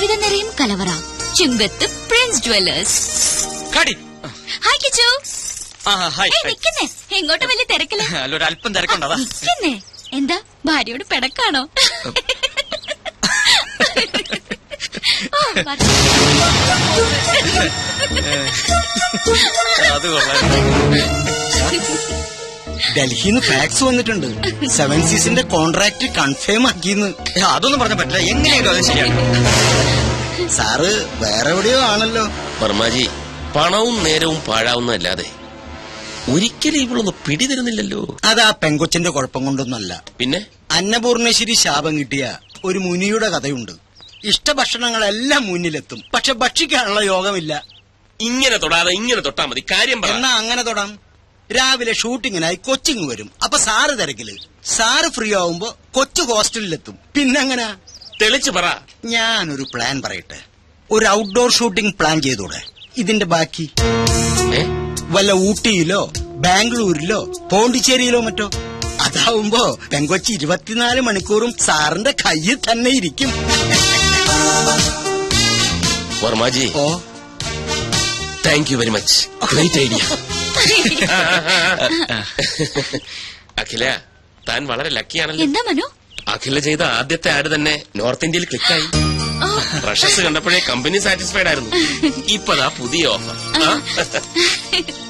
ജീവിത നിറയും കലവറ ചുങ്കത്ത് പ്രിൻസ് ജ്വല്ലേഴ്സ്. ഹായ് കിച്ചു. നിക്കുന്നേ, എങ്ങോട്ട് വലിയ തിരക്കില്ല. അല്പം തിരക്കുണ്ടോ? നിക്കുന്നേ, എന്താ ഭാര്യയോട് പിടക്കാണോ? അത് ഡൽഹിന്ന് ഫാക്സ് വന്നിട്ടുണ്ട്. 7 സീസിന്റെ കോൺട്രാക്ട് കൺഫേം ആക്കിന്ന്. അതൊന്നും പറഞ്ഞ പറ്റില്ല. എങ്ങനെയാലും അത് ശരിയാണ്. സാറ് വേറെ എവിടെയോ ആണല്ലോ. വർമാജി, പണവും നേരവും പാഴാവുന്നതല്ലാതെ ഒരിക്കലും ഇവളൊന്ന് പിടിതരുന്നില്ലല്ലോ. അതാ പെങ്കൊച്ചിന്റെ കുഴപ്പം കൊണ്ടൊന്നല്ല. പിന്നെ അന്നപൂർണേശ്വരി ശാപം കിട്ടിയ ഒരു മുനിയുടെ കഥയുണ്ട്. ഇഷ്ടഭക്ഷണങ്ങളെല്ലാം മുന്നിലെത്തും, പക്ഷെ ഭക്ഷിക്കാനുള്ള യോഗമില്ല. ഇങ്ങനെ തൊടാതെ ഇങ്ങനെ തൊട്ടാ മതി. കാര്യം എന്നാ അങ്ങനെ തൊടാം. രാവിലെ ഷൂട്ടിങ്ങിനായി കൊച്ചിങ് വരും. അപ്പൊ സാറ് തിരക്കില്. സാറ് ഫ്രീ ആവുമ്പോ കൊച്ചു ഹോസ്റ്റലിലെത്തും. പിന്നെങ്ങനാ? തെളിച്ചു പറ. ഞാനൊരു പ്ലാൻ പറയട്ടെ. ഒരു ഔട്ട്ഡോർ ഷൂട്ടിംഗ് പ്ലാൻ ചെയ്തൂടെ? ഇതിന്റെ ബാക്കി വല്ല ഊട്ടിയിലോ ബാംഗ്ലൂരിലോ പോണ്ടിച്ചേരിയിലോ മറ്റോ. അതാവുമ്പോ പെങ്കൊച്ചി 24 മണിക്കൂറും സാറിന്റെ കയ്യിൽ തന്നെ ഇരിക്കും. വർമാജി, oh thank you very much. Great idea. Akhila, താൻ വളരെ ലക്കിയാണല്ലോ. എന്താ മനു? അഖില ചെയ്ത ആദ്യത്തെ ആഡ് തന്നെ നോർത്ത് ഇന്ത്യയിൽ ക്ലിക്കായി. പ്രഷസ് കണ്ടപ്പോഴേ കമ്പനി സാറ്റിസ്ഫൈഡ് ആയിരുന്നു. ഇപ്പതാ പുതിയ ഓഫർ.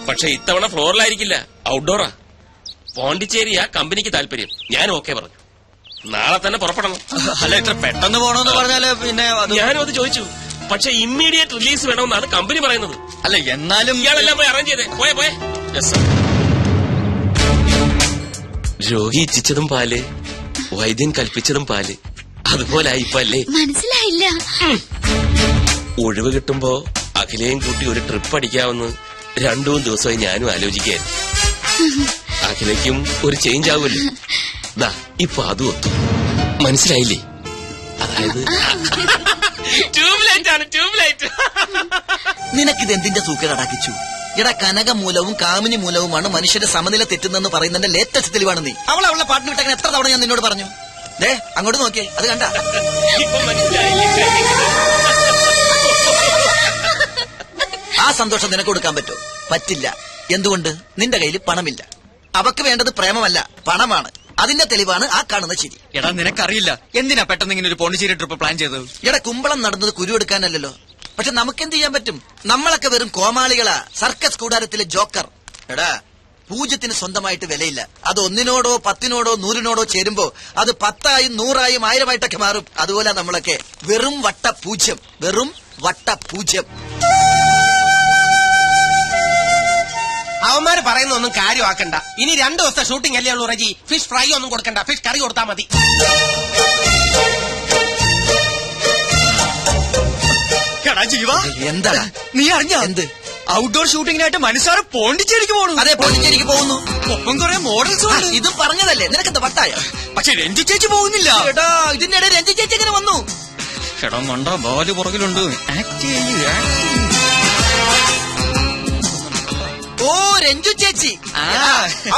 പക്ഷെ ഇത്തവണ ഫ്ലോറിലായിരിക്കില്ല, ഔട്ട്ഡോറാ. പോണ്ടിച്ചേരിയാ കമ്പനിക്ക് താല്പര്യം. ഞാൻ ഓക്കെ പറഞ്ഞു. നാളെ തന്നെ പുറപ്പെടണം. അല്ല, ഇത്ര പെട്ടെന്ന് പോണോന്ന് പറഞ്ഞാല് പിന്നെ ഞാനും അത് ചോദിച്ചു. പക്ഷെ ഇമ്മീഡിയറ്റ് റിലീസ് വേണമെന്നാണ് കമ്പനി പറയുന്നത്. അല്ല, എന്നാലും ഇയാളെല്ലാം പോയി അറേഞ്ച് ചെയ്തേ. പോയെ രോഗി ഇച്ഛിച്ചതും പാല്, വൈദ്യൻ കൽപ്പിച്ചതും പാല്. അതുപോലെ ഇപ്പൊ അല്ലേ? മനസ്സിലായില്ല. ഒഴിവ് കിട്ടുമ്പോ അഖിലയും കൂട്ടി ഒരു ട്രിപ്പ് അടിക്കാമെന്ന് 2-3 ദിവസമായി ഞാനും ആലോചിക്കായിരുന്നു. അഖിലയ്ക്കും ഒരു ചേഞ്ച് ആവുമല്ലോ. ദാ ഇപ്പൊ അതും ഒത്തു. മനസ്സിലായില്ലേ? അതായത് ട്യൂബ്ലൈറ്റ് ആണ്, ട്യൂബ്ലൈറ്റ്. നിനക്കിത് എന്തിന്റെ സൂക്കേടാക്കിച്ചു? എടാ, കനകമൂലവും കാമിനി മൂലവുമാണ് മനുഷ്യന്റെ സമനില തെറ്റുന്നെന്ന് പറയുന്നതിന്റെ ലേറ്റസ്റ്റ് തെളിവാണ് നീ. അവളുടെ പാട്ടിന് വിട്ടങ്ങനെ എത്ര തവണ ഞാൻ നിന്നോട് പറഞ്ഞു. ദേ, അങ്ങോട്ട് നോക്കിയേ, അത് കണ്ട. ആ സന്തോഷം നിനക്ക് കൊടുക്കാൻ പറ്റുമോ? പറ്റില്ല. എന്തുകൊണ്ട്? നിന്റെ കയ്യിൽ പണമില്ല. അവക്ക് വേണ്ടത് പ്രേമമല്ല, പണമാണ്. അതിന്റെ തെളിവാണ് ആ കാണുന്ന ചിരി. എടാ, നിനക്കറിയില്ല എന്തിനാ പെട്ടെന്ന് ഇങ്ങനെ ഒരു പോണ്ടിച്ചേരി ട്രിപ്പ് പ്ലാൻ ചെയ്തത്? എടാ, കുമ്പളം നടന്നത് കുരുവെടുക്കാനല്ലോ. പക്ഷെ നമുക്കെന്ത് ചെയ്യാൻ പറ്റും? നമ്മളൊക്കെ വെറും കോമാളികളാ, സർക്കസ് കൂടാരത്തിലെ ജോക്കർ. എടാ, പൂജ്യത്തിന് സ്വന്തമായിട്ട് വിലയില്ല. അത് 1-നോടോ 10-നോടോ 100-നോടോ ചേരുമ്പോ അത് 10ആയും 100ആയും 1000ആയിട്ടൊക്കെ മാറും. അതുപോലെ നമ്മളൊക്കെ വെറും വട്ടപൂജ്യം, വെറും വട്ടപൂജ്യം. അവന്മാര് പറയുന്ന ഒന്നും കാര്യമാക്കണ്ട. ഇനി 2 ദിവസത്തെ ഷൂട്ടിംഗ് അല്ലേ ഉള്ളൂ റജി. ഫിഷ് ഫ്രൈ ഒന്നും കൊടുക്കണ്ട, ഫിഷ് കറി കൊടുത്താൽ മതി. എന്താ നീ അറിഞ്ഞ എന്ത്? ഔട്ട്ഡോർ ഷൂട്ടിങ്ങിനായിട്ട് മനസ്സാറ് പോണ്ടിച്ചേരിക്ക് പോകുന്നു. അതെ, പോണ്ടിച്ചേരിക്ക് പോകുന്നു. ഒപ്പം കുറെ മോഡൽസ്. ഇത് പറഞ്ഞതല്ലേ, നിനക്കെന്താ വട്ടായ? പക്ഷെ രഞ്ജു ചേച്ചി പോകുന്നില്ല. എടാ, ഇതിന്റെ ഇടയിൽ രഞ്ജു ചേച്ചി എങ്ങനെ വന്നു? ചേട്ടാ, മണ്ട ബാല് പുറകിലുണ്ട്. ഓ, രഞ്ജു ചേച്ചി.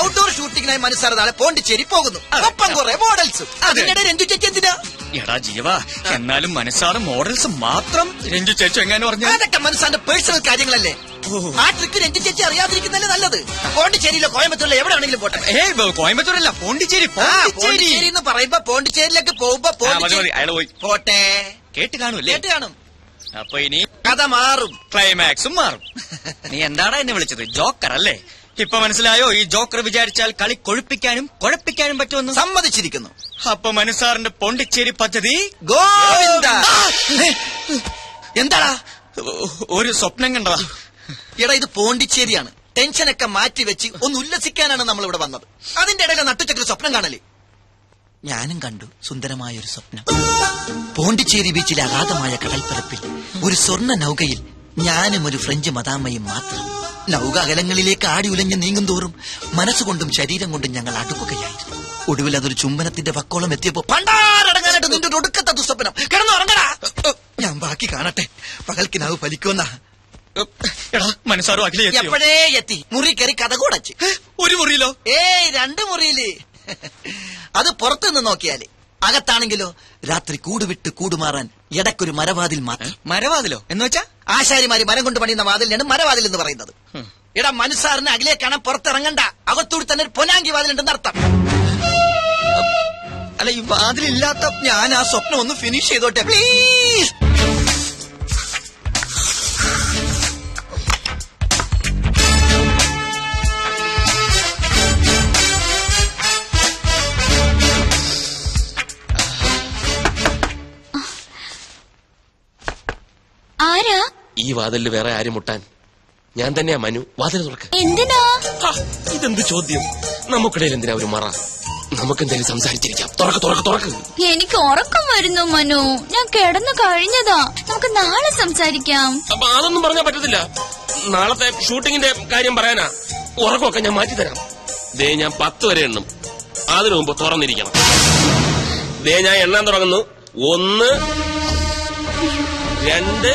ഔട്ട്ഡോർ ഷൂട്ടിങ്ങിനായി മനസ്സാറ് നാളെ പോണ്ടിച്ചേരി പോകുന്നു. ഒപ്പം കുറെ മോഡൽസും. അതിനിടെ രഞ്ജു ചേച്ചി എന്തിനാ? എടാ ജീവ, എന്നാലും മനസ്സാറ് മോഡൽസ് മാത്രം രഞ്ജു ചേച്ചി എങ്ങനെ പറഞ്ഞു? അതൊക്കെ മനസ്സാന്റെ പേഴ്സണൽ കാര്യങ്ങളല്ലേ. ആ ട്രിക്ക് രഞ്ജു ചേച്ചി അറിയാതിരിക്കുന്നല്ലേ നല്ലത്. പോണ്ടിച്ചേരിയിലോ കോയമ്പത്തൂരിലോ എവിടെയാണെങ്കിലും പോട്ടെ. കോയമ്പത്തൂരല്ല, പോണ്ടിച്ചേരി. പോണ്ടിച്ചേരി എന്ന് പറയുമ്പോ പോണ്ടിച്ചേരിയിലേക്ക് പോകുമ്പോ പോട്ടെ. കേട്ട് കാണൂല്ലേ? കേട്ട് കാണും. അപ്പൊ ഇനി കഥ മാറും, ക്ലൈമാക്സും മാറും. നീ എന്താടാ എന്നെ വിളിച്ചത്? ജോക്കർ അല്ലേ? ഇപ്പൊ മനസ്സിലായോ? ഈ ജോക്കർ വിചാരിച്ചാൽ കളി കൊഴുപ്പിക്കാനും കുഴപ്പിക്കാനും പറ്റുമെന്ന്. സമ്മതിച്ചിരിക്കുന്നു. അപ്പൊ മനസ്സാറിന്റെ പോണ്ടിച്ചേരി പദ്ധതി ഗോവിന്ദ. എന്താടാ? ഒരു സ്വപ്നം കണ്ടതാ. എടാ, ഇത് പോണ്ടിച്ചേരിയാണ്. ടെൻഷനൊക്കെ മാറ്റി വെച്ച് ഒന്ന് ഉല്ലസിക്കാനാണ് നമ്മൾ ഇവിടെ വന്നത്. അതിന്റെ ഇടയിൽ നട്ടുച്ചക്കൊരു സ്വപ്നം കാണലേ. ഞാനും കണ്ടു സുന്ദരമായൊരു സ്വപ്നം. പോണ്ടിച്ചേരി ബീച്ചിലെ അഗാധമായ കടൽപ്പരപ്പിൽ ഒരു സ്വർണ്ണ നൗകയിൽ ഞാനും ഒരു ഫ്രഞ്ച് മദാമ്മയും മാത്രം. നൗക അകലങ്ങളിലേക്ക് ആടി ഉലഞ്ഞ് നീങ്ങും തോറും മനസ്സുകൊണ്ടും ശരീരം കൊണ്ടും ഞങ്ങൾ അടുക്കുകയായിരുന്നു. ഒടുവിൽ അതൊരു ചുംബനത്തിന്റെ വക്കോളം എത്തിയപ്പോ പണ്ടാരടങ്ങാനായിട്ട് നിന്റെ ഒടുക്കത്തെ ദുസ്വപ്നം. കിടന്നു ഉറങ്ങടാ. ഞാൻ ബാക്കി കാണട്ടെ. പകൽക്കിനാവ് ഫലിക്കുമെന്നാ. മനസ്സാറും അഖില എപ്പോഴേ എത്തി. മുറി കയറി കഥ കൂടച്ച്. ഒരു മുറിയിലോ? 2 മുറിയില്. അത് പുറത്തുനിന്ന് നോക്കിയാല്. അകത്താണെങ്കിലോ രാത്രി കൂടുവിട്ട് കൂടുമാറാൻ ഇടയ്ക്കൊരു മരവാതിൽ മാത്രം. മരവാതിലോ എന്ന് വെച്ചാ? ആശാരിമാര് മരം കൊണ്ട് പണിയുന്ന വാതിലിനാണ് മരവാതിൽ എന്ന് പറയുന്നത്. എടാ മനുസാറിന് അകലെ കാണാൻ പുറത്തിറങ്ങണ്ട, അകത്തൂടി തന്നെ ഒരു പൊനാങ്കി വാതിലുണ്ടെന്ന് അർത്ഥം. അല്ല, ഈ വാതിലില്ലാത്ത ഞാൻ ആ സ്വപ്നം ഒന്ന് ഫിനിഷ് ചെയ്തോട്ടെ പ്ലീസ്. ആരാ? ഈ വാതിലിൽ വേറെ ആരും മുട്ടാൻ? ഞാൻ തന്നെയാ മനു. വാതിൽ തുറക്ക്. എന്തിനാ? ഹാ, ഇതെന്ത് ചോദ്യം? നമുക്കിടയിൽ എന്തിനാ ഒരു മറ? നമുക്കെന്തായാലും സംസാരിച്ചിരിക്കാം. തുറക്ക് തുറക്ക് തുറക്ക്. എനിക്ക് ഉറക്കം വരുന്നു മനു. ഞാൻ കിടന്നു കഴിഞ്ഞതാ. നമുക്ക് നാളെ സംസാരിക്കാം. അപ്പൊ അതൊന്നും പറഞ്ഞാൽ പറ്റത്തില്ല. നാളത്തെ ഷൂട്ടിങ്ങിന്റെ കാര്യം പറയാനാ. ഉറക്കമൊക്കെ ഞാൻ മാറ്റിത്തരാം. ദേ ഞാൻ 10 വരെ എണ്ണും. അതിനു മുമ്പ് തുറന്നിരിക്കണം. ദേ ഞാൻ എണ്ണാൻ തുടങ്ങുന്നു. 1 2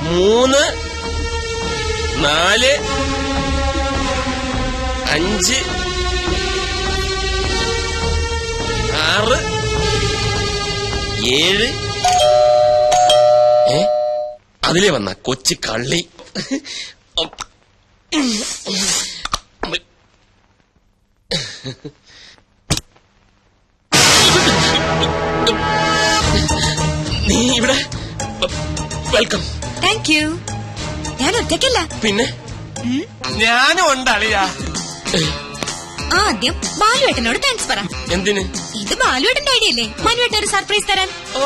3 4 5 6 7. അതിലേ വന്ന കൊച്ചു കള്ളി. നീ ഇവിടെ? വെൽക്കം. Thank you. ഞാൻ ഒറ്റയ്ക്കല്ല. പിന്നെ ഞാനും ഉണ്ട് അളിയാ. ആദ്യം ബാലുവേട്ടനോട് താങ്ക്സ് പറ. എന്തിന്? ഇത് ബാലുവേട്ടന്റെ ഐഡിയ അല്ലേ മനുവേട്ടൻ ഒരു സർപ്രൈസ് തരാൻ? ഓ,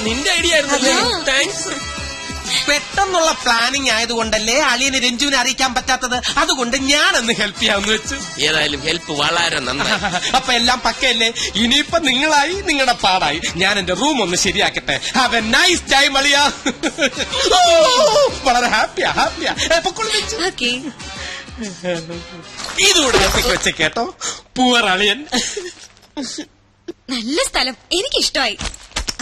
നിന്റെ ഐഡിയ ആയിരുന്നല്ലേ? താങ്ക്സ്. പെട്ടെന്നുള്ള പ്ലാനിങ് ആയതുകൊണ്ടല്ലേ അളിയനെ രഞ്ജുവിനെ അറിയിക്കാൻ പറ്റാത്തത്. അതുകൊണ്ട് ഞാനൊന്ന് ഹെൽപ്പ് ചെയ്യാമെന്ന് വെച്ചു. ഏതായാലും ഹെൽപ്പ് വളരെ നന്നായി. അപ്പൊ എല്ലാം പക്കയല്ലേ? ഇനിയിപ്പൊ നിങ്ങളായി, നിങ്ങളുടെ പാടായി. ഞാൻ എന്റെ റൂം ഒന്ന് ശരിയാക്കട്ടെ. ഹാവ് എ നൈസ് ടൈം അളിയാ. വളരെ ഹാപ്പിയാ ഹാപ്പിയാ. ഓക്കേ. ഇതുകൂടെ വെച്ച കേട്ടോ. പൂവർ അളിയൻ. നല്ല സ്ഥലം, എനിക്ക് ഇഷ്ടമായി.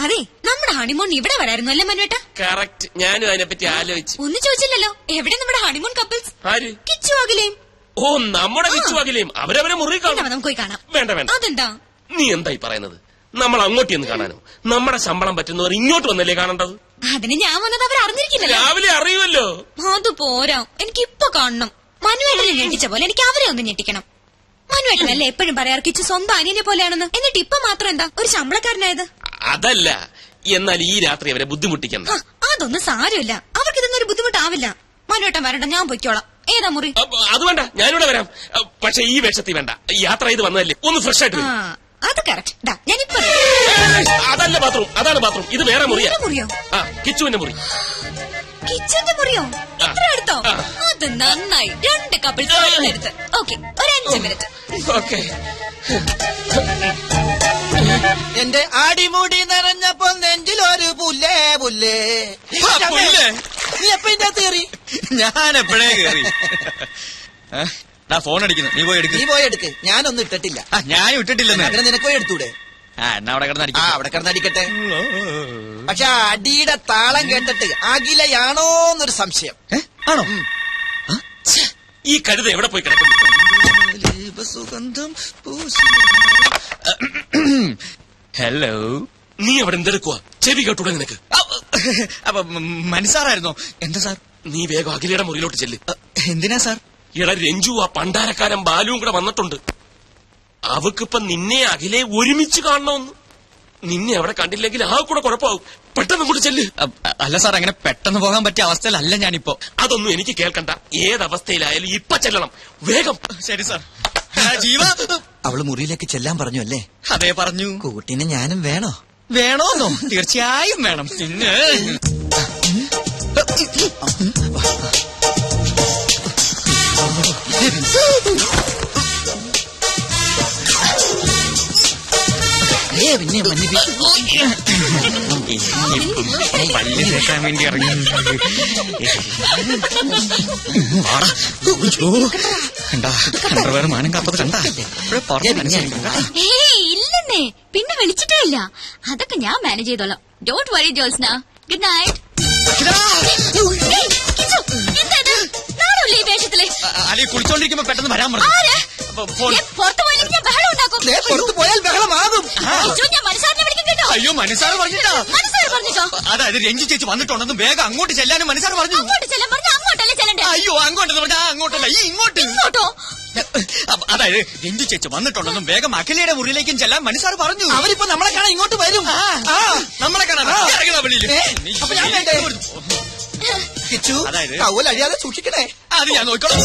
അതെ, നമ്മുടെ ഹണിമൂൺ ഇവിടെ വരായിരുന്നു അല്ലേ മനുവേട്ട? കറക്റ്റ്. ഞാനും അതിനെപ്പറ്റി ആലോചിച്ചു. ഒന്നും ചോദിച്ചില്ലല്ലോ. എവിടെ നമ്മുടെ ഹണിമൂൺ കപ്പിൾസ്? ആര്? കിച്ചു അഖിലയും. ഓ, നമ്മുടെ വിച്ചുവകിലേയും അവരവരെ മുറി കാണാം. നമുക്ക് പോയി കാണാം. വേണ്ട വേണ്ട. അതെന്താ? നീ എന്തായി പറയുന്നത്? നമ്മൾ അങ്ങോട്ട് എന്ന് കാണാനോ? നമ്മുടെ ശമ്പളം പറ്റുന്നവർ ഇങ്ങോട്ട് വന്നല്ലേ കാണേണ്ടത്? അതിന് ഞാൻ വന്നത് അവർ അറിഞ്ഞിരിക്കില്ലല്ലോ. രാവിലെ അറിയുമല്ലോ. അത് പോരാ, എനിക്ക് ഇപ്പൊ കാണണം. മനുവേട്ടനെ ഞെട്ടിച്ച പോലെ എനിക്ക് അവരെ ഒന്ന് ഞെട്ടിക്കണം. മനുവേട്ടനല്ലേ എപ്പോഴും പറയാറ് കിച്ചു സ്വന്തം അനിയനെ പോലെയാണെന്ന്. എന്നിട്ട് ഇപ്പൊ മാത്രം എന്താ ഒരു ശമ്പളക്കാരനായത്? അതല്ല, എന്നാൽ ഈ രാത്രി അവരെ ബുദ്ധിമുട്ടിക്കണ്ട. അതൊന്നും സാരമില്ല. അവർക്ക് ഇതൊന്നും ഒരു ബുദ്ധിമുട്ടാവില്ല. മനുവേട്ടൻ വരണ്ട, ഞാൻ പൊയ്ക്കോളാം. ഏതാ മുറി? അത് വേണ്ട, ഞാനിവിടെ വരാം. പക്ഷെ ഈ വേഷത്തിൽ വേണ്ട. യാത്ര ചെയ്ത് വന്നതല്ലേ, ഒന്ന് ഫ്രഷ് ആയിട്ട് വരും. അത് കറക്റ്റ്. ഞാനിപ്പോ അതല്ല ബാത്റൂം, അതാണ് ബാത്റൂം. ഇത് വേറെ മുറിയാ. മുറിയോ? ആ, കിച്ചുവിന്റെ മുറി. കിച്ചന്റെ മുറിയോ? ഇത്ര അടുത്തോ? അത് നന്നായി. 2 കപ്പിൾസ് എടുത്ത്. ഓക്കെ, ഒരു 5 മിനിറ്റ്. ഓക്കെ. എന്റെ അടിമുടി നിറഞ്ഞപ്പോ നെഞ്ചിലൊരു പുല്ലേ പുല്ലേ. നീ എപ്പ ഇതിന്റെ അകത്ത് കയറി? ഞാൻ എപ്പോഴേ കയറി. ഫോൺ അടിക്കുന്നു, നീ പോയി എടുക്ക്. നീ പോയി എടുക്ക്. ഞാനൊന്നും ഇട്ടിട്ടില്ല. ഞാനും ഇട്ടിട്ടില്ലെന്ന്. പിന്നെ നിനക്ക് പോയി എടുത്തൂടെ? എന്നാ അവിടെ കിടന്ന് ആ, അവിടെ കിടന്നടിക്കട്ടെ. പക്ഷെ അടിയുടെ താളം കേട്ടിട്ട് അഖിലയാണോന്നൊരു സംശയം. ആണോ? ഈ കഴുത എവിടെ പോയി കിടക്കുന്നു? ഹലോ, നീ അവിടെ എന്തെടുക്കുക? ചെവി കേട്ടൂടെ നിനക്ക്? അപ്പൊ മനസ്സാറായിരുന്നോ? എന്താ സാർ? നീ വേഗം അഖിലയുടെ മുറിയിലോട്ട് ചെല്ല്. എന്തിനാ സാർ? എടാ രഞ്ജു, ആ പണ്ടാരക്കാരൻ ബാലുവും കൂടെ വന്നിട്ടുണ്ട്. അവക്കിപ്പൊ നിന്നെ അഖിലെ ഒരുമിച്ച് കാണണമെന്ന്. നിന്നെ അവിടെ കണ്ടില്ലെങ്കിൽ ആ കൂടെ കുഴപ്പമാവും. പെട്ടെന്ന് കൂടെ ചെല്ല്. അല്ല സാർ, അങ്ങനെ പെട്ടെന്ന് പോകാൻ പറ്റിയ അവസ്ഥയിലല്ല ഞാനിപ്പോ. അതൊന്നും എനിക്ക് കേൾക്കണ്ട. ഏതവസ്ഥയിലായാലും ഇപ്പൊ ചെല്ലണം. വേഗം. ശരി സാർ. ജീവ, അവള് മുറിയിലേക്ക് ചെല്ലാൻ പറഞ്ഞു അല്ലേ? അതേ പറഞ്ഞു. കൂട്ടിന് ഞാനും വേണോ? വേണോന്നോ? തീർച്ചയായും വേണം. പിന്നെ പിന്നെ പല്ല് തേക്കാൻ വേണ്ടി ഇറങ്ങി. അണ്ടർവെയർ മാനം കാപ്പത് കണ്ടാ? ഇല്ലെന്നേ, പിന്നെ വിളിച്ചിട്ടേ ഇല്ല. അതൊക്കെ ഞാൻ മാനേജ് ചെയ്തോളാം. Don't worry Jyotsna. Good night. ഈ വേഷത്തില് അലി കുളിച്ചോണ്ടിരിക്കുമ്പോ പെട്ടെന്ന് വരാൻ പറഞ്ഞു. പുറത്തു പോയില്ലെങ്കിൽ ഞാൻ ബഹളം ഉണ്ടാക്കും. പുറത്തു പോയാൽ ബഹളമാകും. ഞാൻ മനസ്സാറിനെ വിളിക്കും. പറഞ്ഞിട്ടോ? അയ്യോ മനസ്സാറ് പറഞ്ഞിട്ടാ. മനസ്സാര് പറഞ്ഞിട്ടോ? അതായത് രഞ്ജി ചേച്ചി വന്നിട്ടുണ്ടെന്നും വേഗം അങ്ങോട്ട് ചെല്ലാനും മനസ്സാറ് പറഞ്ഞു. അങ്ങോട്ട് ചെല്ലാൻ പറഞ്ഞ അങ്ങോട്ടല്ലേ ചെല്ലണ്ടേ? അയ്യോ അങ്ങോട്ടെന്ന് പറഞ്ഞാ അങ്ങോട്ടല്ല ഈ ഇങ്ങോട്ട്. ഇങ്ങോട്ടോ? അതായത് രഞ്ജി ചേച്ചി വന്നിട്ടുണ്ടെന്നും വേഗം അഖിലയുടെ മുറിയിലേക്കും ചെല്ലാൻ മനസ്സാറ് പറഞ്ഞു. അവരിപ്പോ നമ്മളെ കാണാൻ ഇങ്ങോട്ട് വരും. നമ്മളെ കാണാൻ അപ്പൊ ഞാൻ വേണ്ടേ? കിച്ചു അതായത്? ടവൽ അഴിയാതെ സൂക്ഷിക്കണേ. അത് ഞാൻ നോക്കിക്കോളാം.